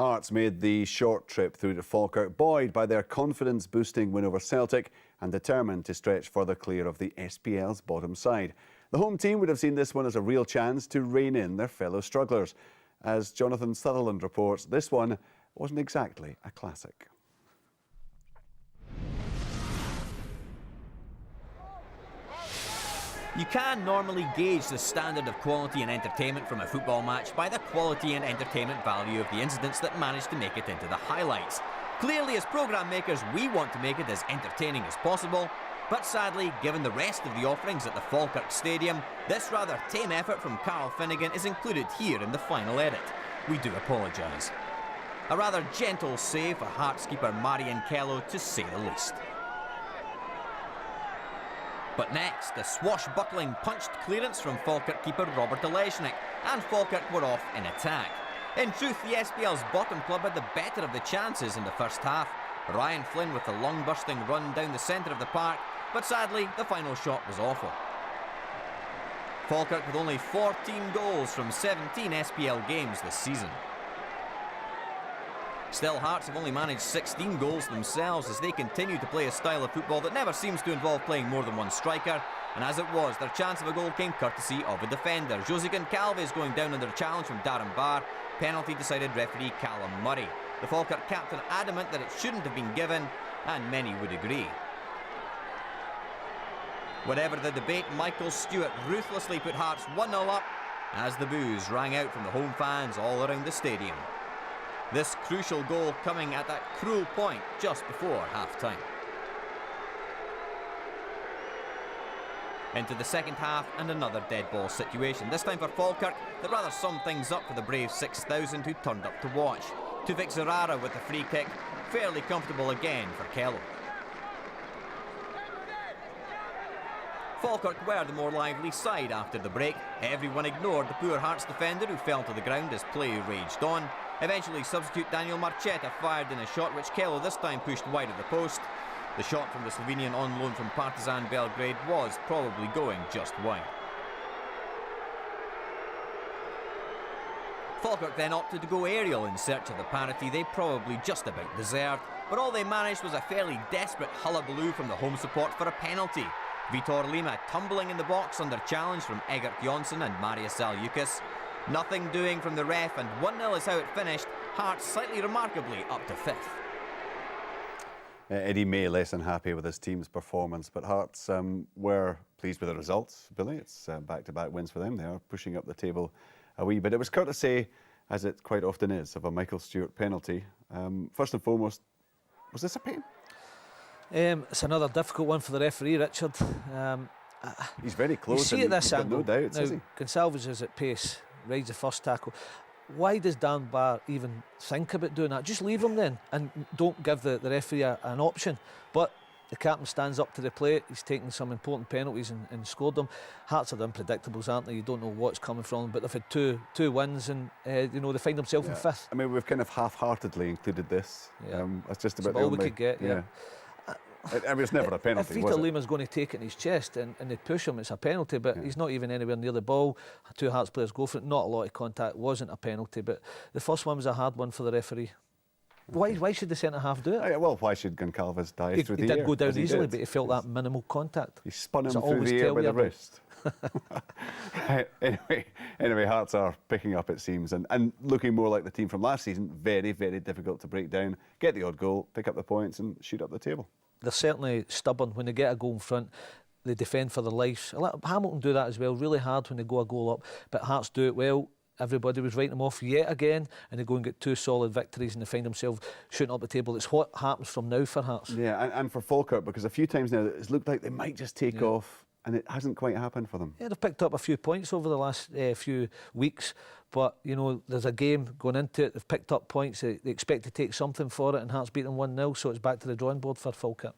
Hearts made the short trip through to Falkirk, buoyed by their confidence-boosting win over Celtic and determined to stretch further clear of the SPL's bottom side. The home team would have seen this one as a real chance to rein in their fellow strugglers. As Jonathan Sutherland reports, this one wasn't exactly a classic. You can normally gauge the standard of quality and entertainment from a football match by the quality and entertainment value of the incidents that manage to make it into the highlights. Clearly, as programme makers, we want to make it as entertaining as possible, but sadly, given the rest of the offerings at the Falkirk Stadium, this rather tame effort from Carl Finnegan is included here in the final edit. We do apologise. A rather gentle save for Hearts keeper Marian Kello, to say the least. But next, a swashbuckling punched clearance from Falkirk keeper Robert Oleshnik, and Falkirk were off in attack. In truth, the SPL's bottom club had the better of the chances in the first half. Ryan Flynn with the lung-bursting run down the centre of the park, but sadly, the final shot was awful. Falkirk with only 14 goals from 17 SPL games this season. Still, Hearts have only managed 16 goals themselves as they continue to play a style of football that never seems to involve playing more than one striker. And as it was, their chance of a goal came courtesy of a defender. José Goncalves going down under a challenge from Darren Barr. Penalty decided referee Callum Murray. The Falkirk captain adamant that it shouldn't have been given, and many would agree. Whatever the debate, Michael Stewart ruthlessly put Hearts 1-0 up as the boos rang out from the home fans all around the stadium. This crucial goal coming at that cruel point just before half-time. Into the second half and another dead ball situation, this time for Falkirk, that rather summed things up for the brave 6,000 who turned up to watch. Tuvik Zerara with the free kick, fairly comfortable again for Kello. Falkirk were the more lively side after the break. Everyone ignored the poor Hearts defender who fell to the ground as play raged on. Eventually, substitute Daniel Marcheta fired in a shot which Kello this time pushed wide of the post. The shot from the Slovenian on loan from Partizan Belgrade was probably going just wide. Falkirk then opted to go aerial in search of the parity they probably just about deserved, but all they managed was a fairly desperate hullabaloo from the home support for a penalty. Vitor Lima tumbling in the box under challenge from Egert Jonsson and Marius Zaljukas. Nothing doing from the ref, and 1-0 is how it finished. Hearts slightly remarkably up to 5th. Eddie May less than happy with his team's performance, but Hearts were pleased with the results. Billy, it's back-to-back wins for them. They are pushing up the table a wee bit. It was courtesy, as it quite often is, of a Michael Stewart penalty. First and foremost, was this a pen? It's another difficult one for the referee, Richard. He's very close. You see at this angle, no doubts, now, is he? Goncalves is at pace, rides the first tackle. Why does Dan Barr even think about doing that? Just leave him then and don't give the referee an option. But the captain stands up to the plate. He's taken some important penalties and scored them. Hearts are the unpredictables, aren't they? You don't know what's coming from them, but they've had two wins and you know, they find themselves in 5th. I mean, we've kind of half-heartedly included this. Yeah. That's just about all we could get. Yeah. I mean, it's never a penalty. If Vitor Lima's going to take it in his chest and they push him, it's a penalty, but he's not even anywhere near the ball. 2 Hearts players go for it. Not a lot of contact. Wasn't a penalty, but the first one was a hard one for the referee. Why should the centre-half do it? Well, why should Goncalves dive through the air? He did go down easily, but he felt that minimal contact. He spun him through the air with the wrist. Anyway, Hearts are picking up, it seems, and looking more like the team from last season. Very, very difficult to break down. Get the odd goal, pick up the points and shoot up the table. They're certainly stubborn. When they get a goal in front, they defend for their lives. Hamilton do that as well, really hard when they go a goal up, but Hearts do it well. Everybody was writing them off yet again, and they go and get 2 solid victories and they find themselves shooting up the table. It's what happens from now for Hearts. Yeah, and for Falkirk, because a few times now it's looked like they might just take off, and it hasn't quite happened for them. Yeah, they've picked up a few points over the last few weeks, but, you know, there's a game going into it. They've picked up points. They expect to take something for it, and Hearts beat them 1-0, so it's back to the drawing board for Falkirk.